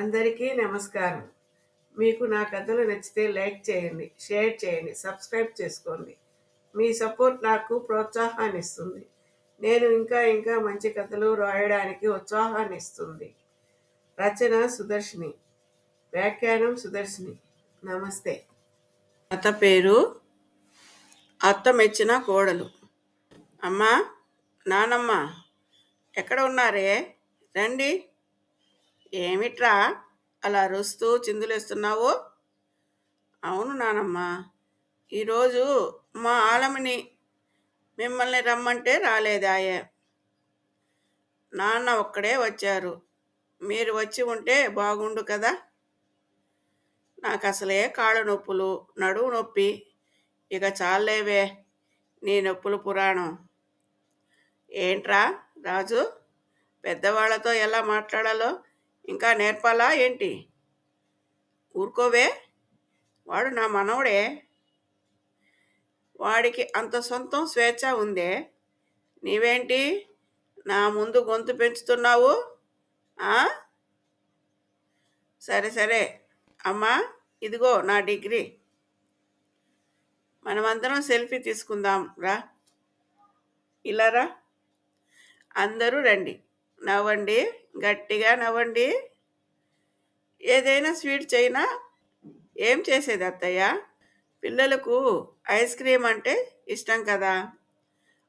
అందరికీ నమస్కారం. మీకు నా కథలు నచ్చితే లైక్ చేయండి, షేర్ చేయండి, సబ్స్క్రైబ్ చేసుకోండి. మీ సపోర్ట్ నాకు ప్రోత్సాహాన్నిస్తుంది. నేను ఇంకా మంచి కథలు రాయడానికి ఉత్సాహాన్నిస్తుంది. రచన సుదర్శిని, వ్యాఖ్యానం సుదర్శిని. నమస్తే. కథ పేరు అత్త మెచ్చిన కోడలు. అమ్మా, నానమ్మ ఎక్కడ ఉన్నారే? రండి. ఏమిట్రా అలా అరుస్తూ చిందులేస్తున్నావు? అవును నానమ్మ, ఈరోజు మా ఆలమని మిమ్మల్ని రమ్మంటే రాలేదాయే. నాన్న ఒక్కడే వచ్చారు. మీరు వచ్చి ఉంటే బాగుండు కదా. నాకు అసలే కాళ్ళ నొప్పులు, నడువు నొప్పి. ఇక చాలేవే నీ నొప్పుల పురాణం. ఏంట్రా రాజు, పెద్దవాళ్లతో ఎలా మాట్లాడాలో ఇంకా నేర్పాలా ఏంటి? ఊరుకోవే, వాడు నా మనవడే. వాడికి అంత సొంతం స్వేచ్ఛ ఉందే. నీవేంటి నా ముందు గొంతు పెంచుతున్నావు? సరే సరే అమ్మా, ఇదిగో నా డిగ్రీ. మనమందరం సెల్ఫీ తీసుకుందాం రా. ఇలా రా. అందరూ రండి, నవ్వండి, గట్టిగా నవ్వండి. ఏదైనా స్వీట్ చైనా? ఏం చేసేది అత్తయ్య? పిల్లలకు ఐస్ క్రీమ్ అంటే ఇష్టం కదా.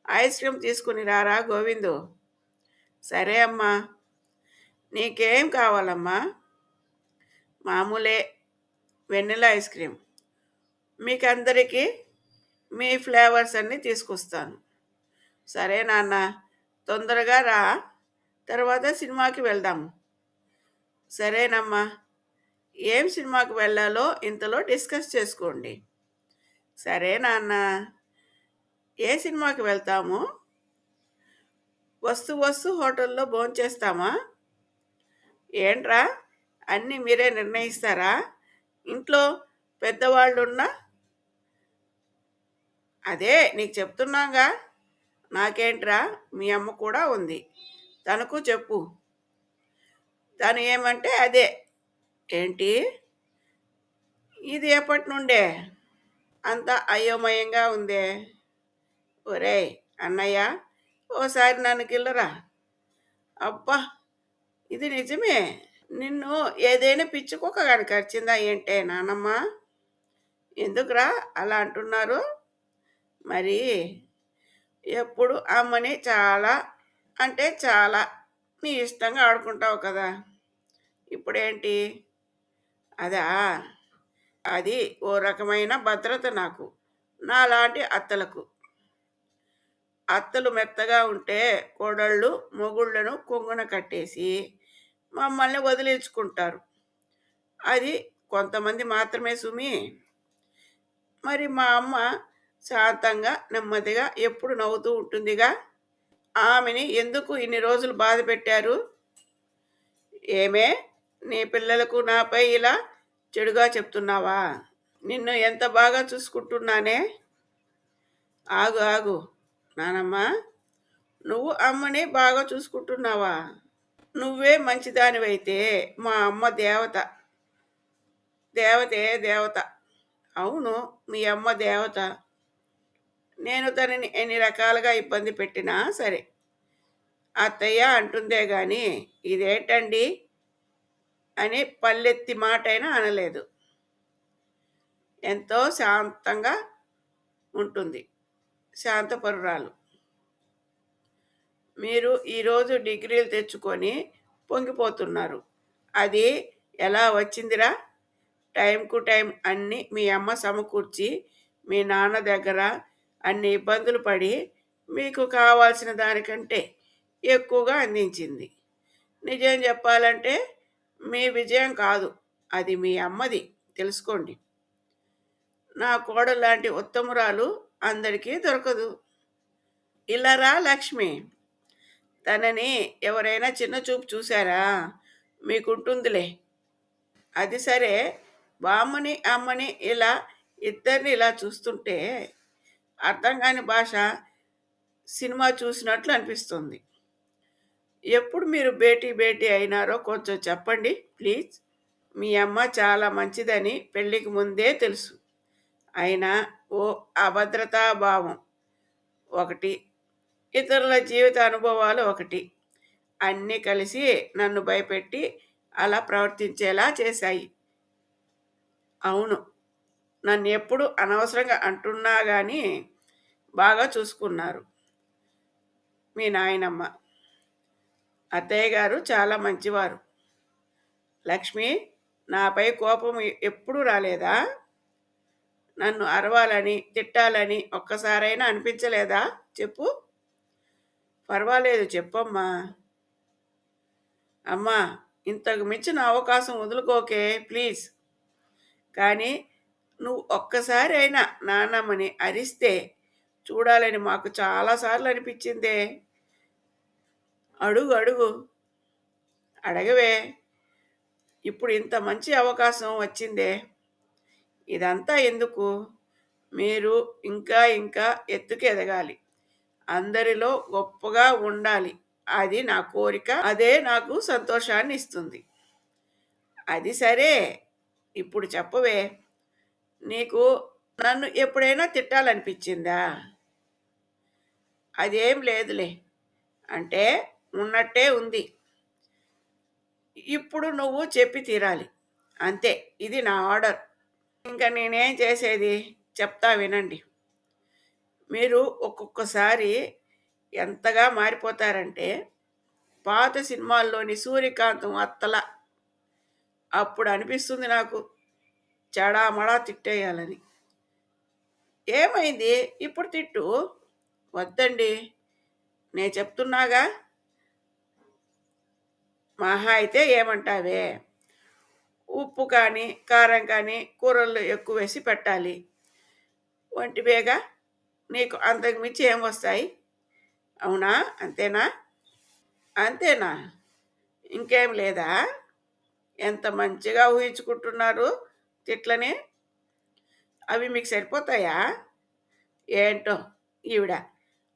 ఐస్ క్రీమ్ తీసుకుని రారా గోవిందు. సరే అమ్మా. నీకేం కావాలమ్మా? మామూలే, వెన్నెల ఐస్ క్రీమ్. మీకందరికీ మీ ఫ్లేవర్స్ అన్నీ తీసుకొస్తాను. సరే నాన్న, తొందరగా రా, తర్వాత సినిమాకి వెళ్దాము. సరేనమ్మా. ఏం సినిమాకి వెళ్ళాలో ఇంతలో డిస్కస్ చేసుకోండి. సరే నాన్న. ఏ సినిమాకి వెళ్తాము? వస్తు హోటల్లో భోంచేస్తామా? ఏంట్రా, అన్నీ మీరే నిర్ణయిస్తారా? ఇంట్లో పెద్దవాళ్ళున్నా? అదే నీకు చెప్తున్నాగా. నాకేంట్రా, మీ అమ్మ కూడా ఉంది, తనకు చెప్పు. తను ఏమంటే అదే. ఏంటి, ఇది ఎప్పటి నుండే అంత అయోమయంగా ఉందే? ఒరేయ్ అన్నయ్య, ఓసారి నన్ను గిల్లరా. అబ్బా, ఇది నిజమే. నిన్ను ఏదైనా పిచ్చుకోక కనుక వచ్చిందా ఏంటే నానమ్మ? ఎందుకురా అలా అంటున్నారు? మరి ఎప్పుడు అమ్మని చాలా అంటే చాలా నీ ఇష్టంగా ఆడుకుంటావు కదా. ఇప్పుడేంటి? అదా, అది ఓ రకమైన భద్రత నాకు, నాలాంటి అత్తలకు. అత్తలు మెత్తగా ఉంటే కోడళ్ళు మొగుళ్ళను కొంగున కట్టేసి మమ్మల్ని వదిలించుకుంటారు. అది కొంతమంది మాత్రమే సుమి. మరి మా అమ్మ శాంతంగా నెమ్మదిగా ఎప్పుడు నవ్వుతూ ఉంటుందిగా. ఆమెని ఎందుకు ఇన్ని రోజులు బాధ పెట్టారు? ఏమే, నీ పిల్లలకు నాపై ఇలా చెడుగా చెప్తున్నావా? నిన్ను ఎంత బాగా చూసుకుంటున్నానే. ఆగు ఆగు నానమ్మ, నువ్వు అమ్మని బాగా చూసుకుంటున్నావా? నువ్వే మంచిదానివైతే మా అమ్మ దేవత. దేవతే దేవత. అవును, మీ అమ్మ దేవత. నేను తనని ఎన్ని రకాలుగా ఇబ్బంది పెట్టినా సరే అత్తయ్య అంటుందే గాని ఇదేంటండి అని పల్లెత్తి మాటైనా అనలేదు. ఎంతో శాంతంగా ఉంటుంది, శాంతపరురాలు. మీరు ఈరోజు డిగ్రీలు తెచ్చుకొని పొంగిపోతున్నారు. అది ఎలా వచ్చిందిరా? టైంకు టైం అన్నీ మీ అమ్మ సమకూర్చి మీ నాన్న దగ్గర అన్ని ఇబ్బందులు పడి మీకు కావాల్సిన దానికంటే ఎక్కువగా అందించింది. నిజం చెప్పాలంటే మీ విజయం కాదు, అది మీ అమ్మది, తెలుసుకోండి. నా కోడలు లాంటి ఉత్తమురాలు అందరికీ దొరకదు. ఇలా రా లక్ష్మి. తనని ఎవరైనా చిన్న చూపు చూసారా? మీకుంటుందిలే. అది సరే, బామ్మని అమ్మని ఇలా ఇద్దరిని ఇలా చూస్తుంటే అర్థం కాని భాష సినిమా చూసినట్లు అనిపిస్తుంది. ఎప్పుడు మీరు భేటీ భేటీ అయినారో కొంచెం చెప్పండి ప్లీజ్. మీ అమ్మ చాలా మంచిదని పెళ్ళికి ముందే తెలుసు. అయినా ఓ అభద్రతా భావం ఒకటి, ఇతరుల జీవిత అనుభవాలు ఒకటి, అన్నీ కలిసి నన్ను భయపెట్టి అలా ప్రవర్తించేలా చేశాయి. అవును. నన్నెప్పుడు అనవసరంగా అంటున్నా గానీ బాగా చూసుకున్నారు మీ నాయనమ్మ. అత్తయ్య గారు చాలా మంచివారు. లక్ష్మి, నాపై కోపం ఎప్పుడూ రాలేదా? నన్ను అరవాలని, తిట్టాలని ఒక్కసారైనా అనిపించలేదా? చెప్పు. పర్వాలేదు చెప్పమ్మా. అమ్మా, ఇంతకు మించిన అవకాశం వదులుకోకే ప్లీజ్. కానీ నువ్వు ఒక్కసారి అయినా నాన్నమ్మని అరిస్తే చూడాలని మాకు చాలాసార్లు అనిపించిందే. అడుగు అడుగు, అడగవే. ఇప్పుడు ఇంత మంచి అవకాశం వచ్చిందే. ఇదంతా ఎందుకు? మీరు ఇంకా ఇంకా ఎత్తుకు ఎదగాలి, అందరిలో గొప్పగా ఉండాలి. అది నా కోరిక, అదే నాకు సంతోషాన్ని ఇస్తుంది. అది సరే, ఇప్పుడు చెప్పవే. నీకు నన్ను ఎప్పుడైనా తిట్టాలనిపించిందా? అదేం లేదులే. అంటే ఉన్నట్టే ఉంది. ఇప్పుడు నువ్వు చెప్పి తీరాలి, అంతే. ఇది నా ఆర్డర్. ఇంకా నేనేం చేసేది చెప్తా వినండి. మీరు ఒక్కొక్కసారి ఎంతగా మారిపోతారంటే పాత సినిమాల్లోని సూర్యకాంతం అత్తల. అప్పుడు అనిపిస్తుంది నాకు చెడామడా తిట్టేయాలని. ఏమైంది ఇప్పుడు తిట్టు. వద్దండి, నేను చెప్తున్నాగా. మహా అయితే ఏమంటావే, ఉప్పు కానీ కారం కానీ కూరల్లో ఎక్కువ వేసి పెట్టాలి. వంటివేగా, నీకు అంతకు మించి ఏం వస్తాయి? అవునా? అంతేనా? అంతేనా? ఇంకేం లేదా? ఎంత మంచిగా ఊహించుకుంటున్నారు తిట్లని. అవి మీకు సరిపోతాయా? ఏంటో ఈవిడ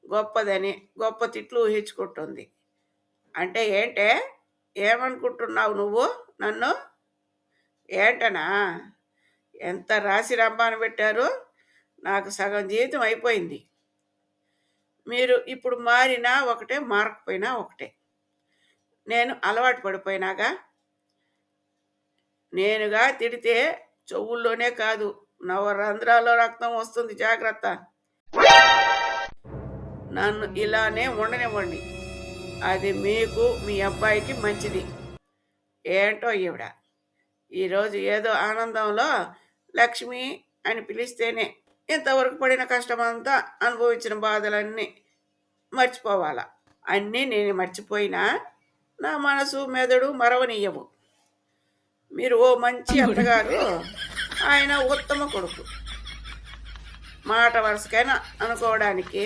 గొప్పదని గొప్ప తిట్లు ఊహించుకుంటుంది. అంటే ఏంటే, ఏమనుకుంటున్నావు నువ్వు నన్ను? ఏంటనా? ఎంత రాసి రంపాన పెట్టారు. నాకు సగం జీవితం అయిపోయింది. మీరు ఇప్పుడు మారినా ఒకటే, మారకపోయినా ఒకటే. నేను అలవాటు పడిపోయినాగా. నేనుగా తిడితే చెవుల్లోనే కాదు, నవరంధ్రాల్లో రక్తం వస్తుంది, జాగ్రత్త. నన్ను ఇలానే ఉండనివ్వండి, అది మీకు మీ అబ్బాయికి మంచిది. ఏంటో ఈవిడ ఈరోజు ఏదో ఆనందంలో లక్ష్మి అని పిలిస్తేనే ఇంతవరకు పడిన కష్టమంతా, అనుభవించిన బాధలన్నీ మర్చిపోవాలా. అన్నీ నేను మర్చిపోయినా నా మనసు మెదడు మరవనీయవు. మీరు ఓ మంచి అత్తగారు, ఆయన ఉత్తమ కొడుకు. మాట వరుసకైనా అనుకోవడానికి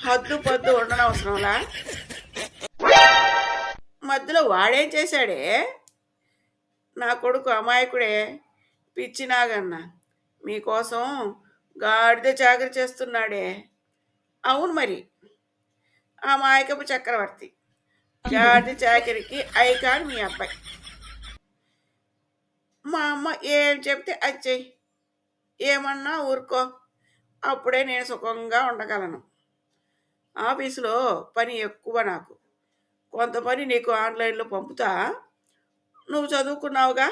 హద్దు పద్దు ఉండనవసరంలా. మధ్యలో వాడేం చేశాడే? నా కొడుకు అమాయకుడే, పిచ్చినాగన్న. మీకోసం గాడిద చాకరి చేస్తున్నాడే. అవును మరి, అమాయకపు చక్రవర్తి. గాడిద చాకరికి ఐకాన్ మీ అబ్బాయి. మా అమ్మ ఏం చెప్తే అది చెయ్యి, ఏమన్నా ఊరుకో, అప్పుడే నేను సుఖంగా ఉండగలను. ఆఫీసులో పని ఎక్కువ నాకు. కొంత పని నీకు ఆన్లైన్లో పంపుతా. నువ్వు చదువుకున్నావుగా,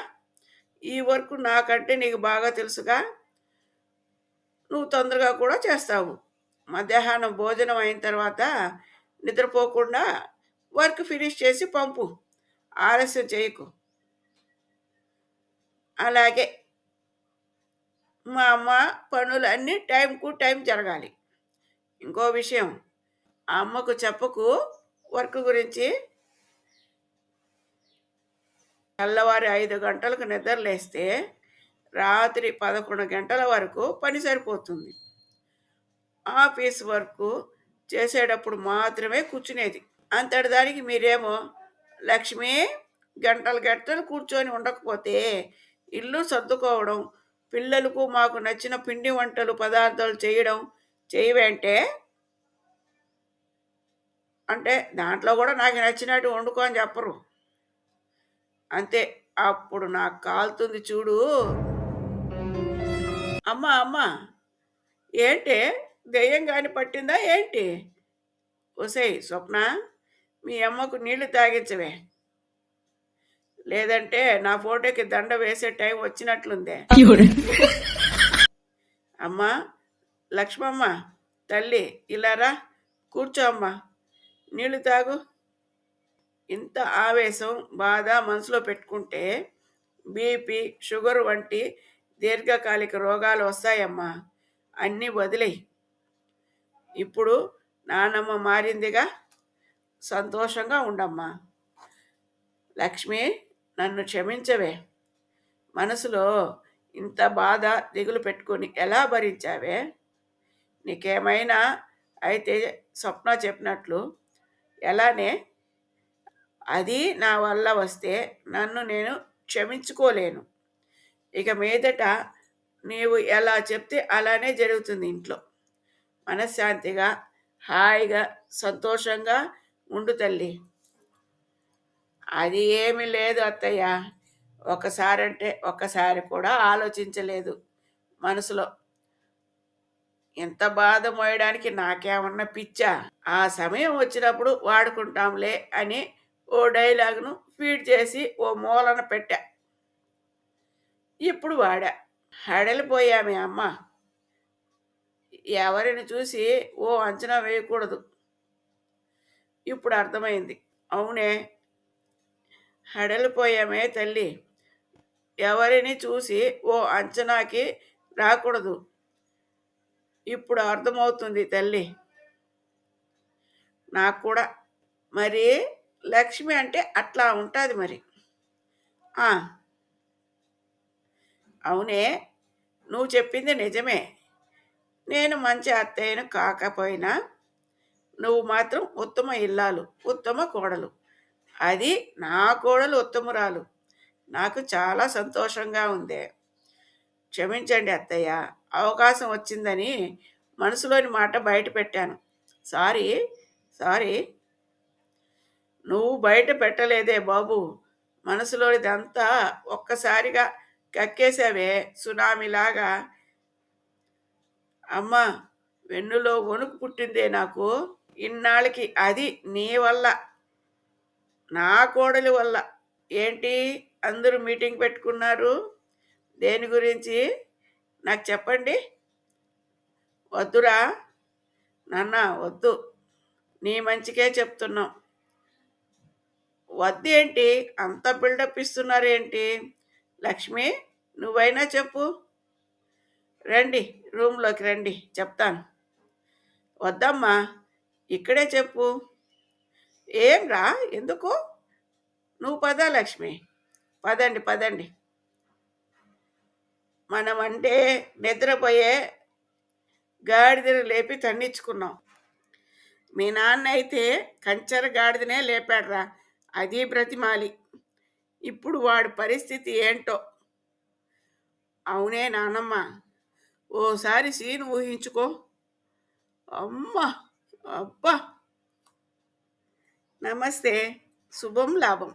ఈ వర్క్ నాకంటే నీకు బాగా తెలుసుగా. నువ్వు తొందరగా కూడా చేస్తావు. మధ్యాహ్నం భోజనం అయిన తర్వాత నిద్రపోకుండా వర్క్ ఫినిష్ చేసి పంపు, ఆలస్యం చేయకు. అలాగే. మా అమ్మ పనులన్నీ టైం టు టైం జరగాలి. ఇంకో విషయం, అమ్మకు చెప్పకు వర్క్ గురించి. తెల్లవారి 5 గంటలకు నిద్రలేస్తే రాత్రి 11 గంటల వరకు పని సరిపోతుంది. ఆఫీస్ వర్క్ చేసేటప్పుడు మాత్రమే కూర్చునేది. అంతటి దానికి మీరేమో లక్ష్మి, గంటలు గంటలు కూర్చొని ఉండకపోతే ఇల్లు సర్దుకోవడం, పిల్లలకు మాకు నచ్చిన పిండి వంటలు పదార్థాలు చేయడం చేయవేంటే? అంటే దాంట్లో కూడా నాకు నచ్చినట్టు వండుకో అని చెప్పరు. అంతే. అప్పుడు నాకు కాలుతుంది చూడు. అమ్మ అమ్మ ఏంటే, దెయ్యం గాని పట్టిందా ఏంటి? ఒసేయ్ స్వప్న, మీ అమ్మకు నీళ్లు తాగించవే, లేదంటే నా ఫోటోకి దండ వేసే టైం వచ్చినట్లుందే. అమ్మా లక్ష్మమ్మ, తల్లి ఇలా రా, కూర్చో అమ్మా, నీళ్లు తాగు. ఇంత ఆవేశం బాధ మనసులో పెట్టుకుంటే బీపీ షుగర్ వంటి దీర్ఘకాలిక రోగాలు వస్తాయమ్మా. అన్నీ వదిలేయి. ఇప్పుడు నానమ్మ మారిందిగా, సంతోషంగా ఉండమ్మా. లక్ష్మి, నన్ను క్షమించవే. మనసులో ఇంత బాధ దిగులు పెట్టుకొని ఎలా భరించావే? నీకేమైనా అయితే స్వప్న చెప్పినట్లు ఎలానే, అది నా వల్ల వస్తే నన్ను నేను క్షమించుకోలేను. ఇక మీదట నీవు ఎలా చెప్తే అలానే జరుగుతుంది ఇంట్లో. మనశ్శాంతిగా హాయిగా సంతోషంగా ఉండు తల్లి. అది ఏమీ లేదు అత్తయ్య. ఒకసారి అంటే ఒక్కసారి కూడా ఆలోచించలేదు మనసులో. ఎంత బాధ మోయడానికి నాకేమన్నా పిచ్చా? ఆ సమయం వచ్చినప్పుడు వాడుకుంటాంలే అని ఓ డైలాగును ఫీడ్ చేసి ఓ మూలన పెట్టా. ఇప్పుడు వాడా. హడలిపోయామే అమ్మ. ఎవరిని చూసి ఓ అంచనా వేయకూడదు. ఇప్పుడు అర్థమైంది. అవునే, హడలిపోయామే తల్లి. ఎవరిని చూసి ఓ అంచనాకి రాకూడదు. ఇప్పుడు అర్థమవుతుంది తల్లి నాకు కూడా. మరి లక్ష్మి అంటే అట్లా ఉంటుంది మరి. ఆ, అవునే, నువ్వు చెప్పింది నిజమే. నేను మంచి అత్తయ్యను కాకపోయినా నువ్వు మాత్రం ఉత్తమ ఇల్లాలు, ఉత్తమ కోడలు. అది నా కోడలు ఉత్తమురాలు. నాకు చాలా సంతోషంగా ఉంది. క్షమించండి అత్తయ్య, అవకాశం వచ్చిందని మనసులోని మాట బయట పెట్టాను. Sorry sorry. నువ్వు బయట పెట్టలేదే బాబు, మనసులోనిదంతా ఒక్కసారిగా కక్కేసావే సునామీలాగా. అమ్మ, వెన్నులో వణుకు పుట్టిందే నాకు. ఇన్నాళ్ళకి అది నీ వల్ల, నా కోడలి వల్ల. ఏంటి, అందరూ మీటింగ్ పెట్టుకున్నారు? దేని గురించి నాకు చెప్పండి. వద్దురా నాన్న, వద్దు. నీ మంచికే చెప్తున్నాం. వద్దేంటి, అంత బిల్డప్ ఇస్తున్నారేంటి? లక్ష్మి, నువ్వైనా చెప్పు. రండి, రూమ్లోకి రండి, చెప్తాను. వద్దమ్మా, ఇక్కడే చెప్పు. ఏం రా, ఎందుకు? నువ్వు పద లక్ష్మి, పదండి పదండి. మనమంటే నిద్రపోయే గాడిదను లేపి తన్నించుకున్నాం. మీ నాన్న అయితే కంచర గాడిదనే లేపాడురా, అది బ్రతిమాలి. ఇప్పుడు వాడి పరిస్థితి ఏంటో. అవునే నానమ్మ, ఓసారి సీన్ ఊహించుకో. అమ్మ, అబ్బా. నమస్తే, శుభం లాభం.